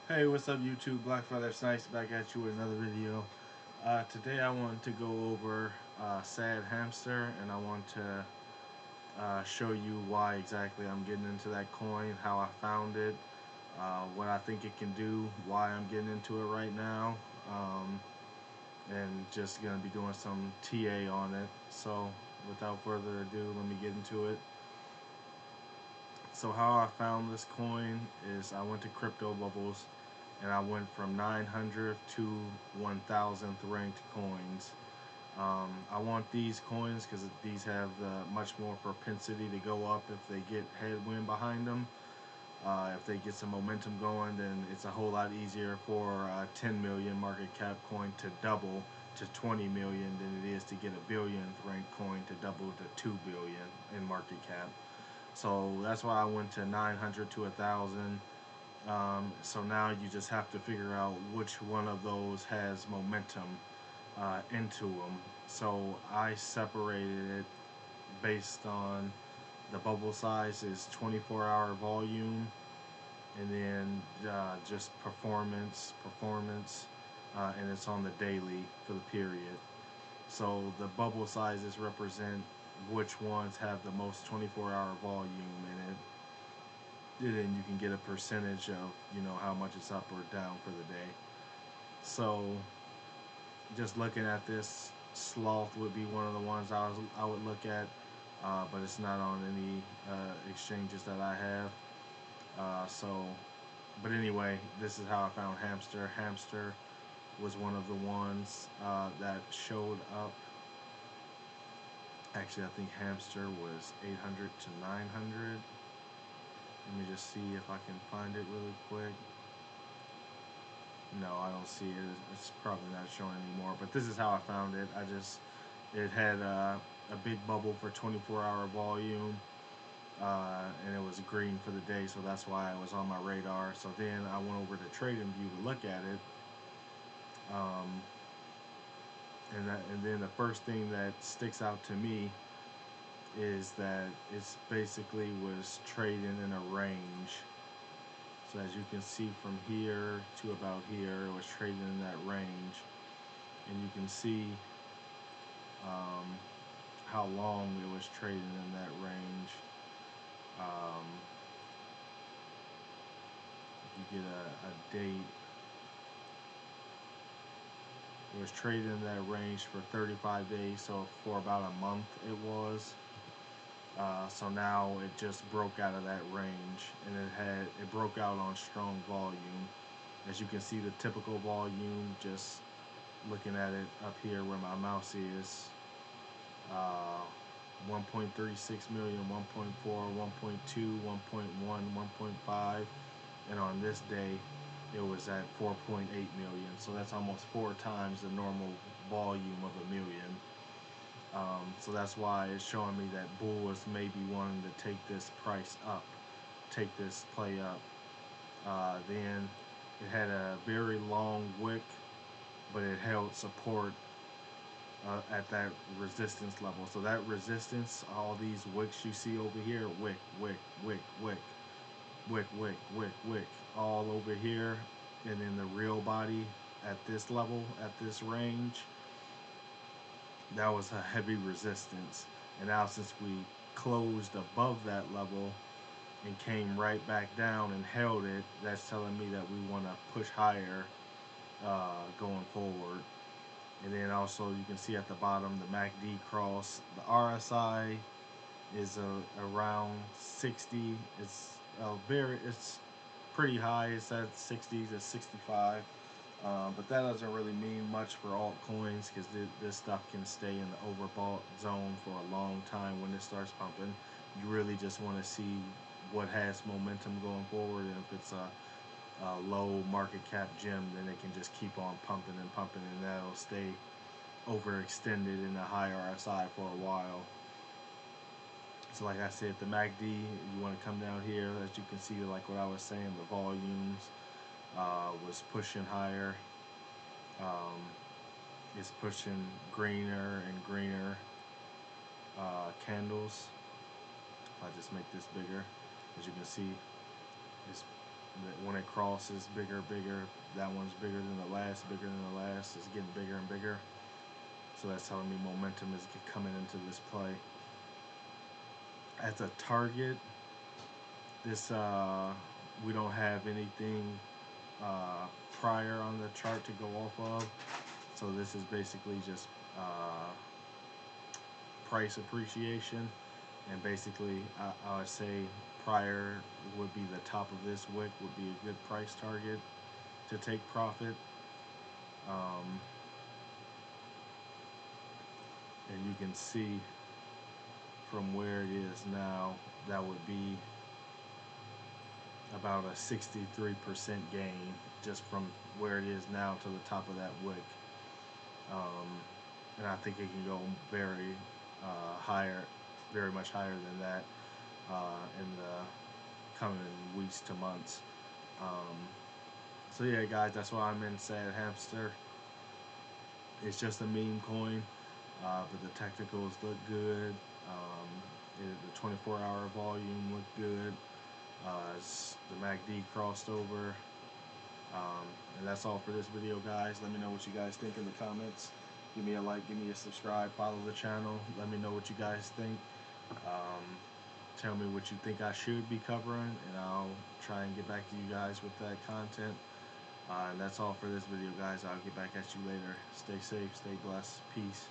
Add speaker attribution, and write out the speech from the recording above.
Speaker 1: Hey, what's up YouTube? Black Feather Snipes back at you with another video. Today I want to go over Sad Hamster, and I want to show you why exactly I'm getting into that coin, how I found it, what I think it can do, why I'm getting into it right now, and just going to be doing some TA on it. So without further ado, let me get into it. So how I found this coin is I went to Crypto Bubbles and I went from 900th to 1000th ranked coins. I want these coins because these have the much more propensity to go up if they get headwind behind them. If they get some momentum going, then it's a whole lot easier for a 10 million market cap coin to double to 20 million than it is to get a billionth ranked coin to double to 2 billion in market cap. So that's why I went to 900 to 1000. So now you just have to figure out which one of those has momentum into them. So I separated it based on the bubble size is 24-hour volume, and then just performance, and it's on the daily for the period. So the bubble sizes represent which ones have the most 24-hour volume in it. Then you can get a percentage of how much it's up or down for the day. So just looking at this, sloth would be one of the ones I would look at, but it's not on any exchanges that I have. But anyway, this is how I found Hamster. Hamster was one of the ones that showed up. Actually, I think Hamster was 800 to 900. Let me just see if I can find it really quick. No, I don't see it. It's probably not showing anymore. But this is how I found it. It had a big bubble for 24-hour volume, and it was green for the day, so that's why it was on my radar. So then I went over to TradingView to look at it, and then the first thing that sticks out to me is that it's basically was trading in a range. So as you can see from here to about here, it was trading in that range, and you can see how long it was trading in that range. If you get a date, it was trading in that range for 35 days, so for about a month it was. So now it just broke out of that range, and it broke out on strong volume. As you can see, the typical volume, just looking at it up here where my mouse is, 1.36 million, 1.4, 1.2, 1.1, 1.5, and on this day it was at 4.8 million. So that's almost 4 times the normal volume of a million. So that's why it's showing me that bulls may be wanting to take this price up, take this play up. Then it had a very long wick, but it held support at that resistance level. So that resistance, all these wicks you see over here, wick, wick, wick, wick, wick, wick, wick, wick, all over here, and then the real body at this level, at this range, that was a heavy resistance. And now since we closed above that level and came right back down and held it, that's telling me that we want to push higher going forward. And then also you can see at the bottom the MACD cross. The RSI is around 60. It's pretty high. It's at 60 to 65. But that doesn't really mean much for altcoins, because this stuff can stay in the overbought zone for a long time. When it starts pumping, you really just want to see what has momentum going forward, and if it's a low market cap gem, then it can just keep on pumping and pumping, and that'll stay overextended in a high RSI for a while. So like I said, the MACD, you want to come down here. As you can see, like what I was saying, the volumes was pushing higher. It's pushing greener and greener candles. If I just make this bigger, as you can see, it's When it crosses bigger, that one's bigger than the last, bigger than the last. It's getting bigger and bigger. So that's telling me momentum is coming into this play. As a target, this we don't have anything prior on the chart to go off of. So this is basically just price appreciation. And basically, I would say prior would be the top of this wick, would be a good price target to take profit. And you can see from where it is now, that would be about a 63% gain just from where it is now to the top of that wick. And I think it can go very higher, very much higher than that in the coming weeks to months. So yeah, guys, that's why I'm in Sad Hamster. It's just a meme coin, but the technicals look good. The 24-hour volume looked good. The MACD crossed over. And that's all for this video, guys. Let me know what you guys think in the comments. Give me a like, give me a subscribe, follow the channel. Let me know what you guys think. Tell me what you think I should be covering, and I'll try and get back to you guys with that content. And that's all for this video, guys. I'll get back at you later. Stay safe, stay blessed. Peace.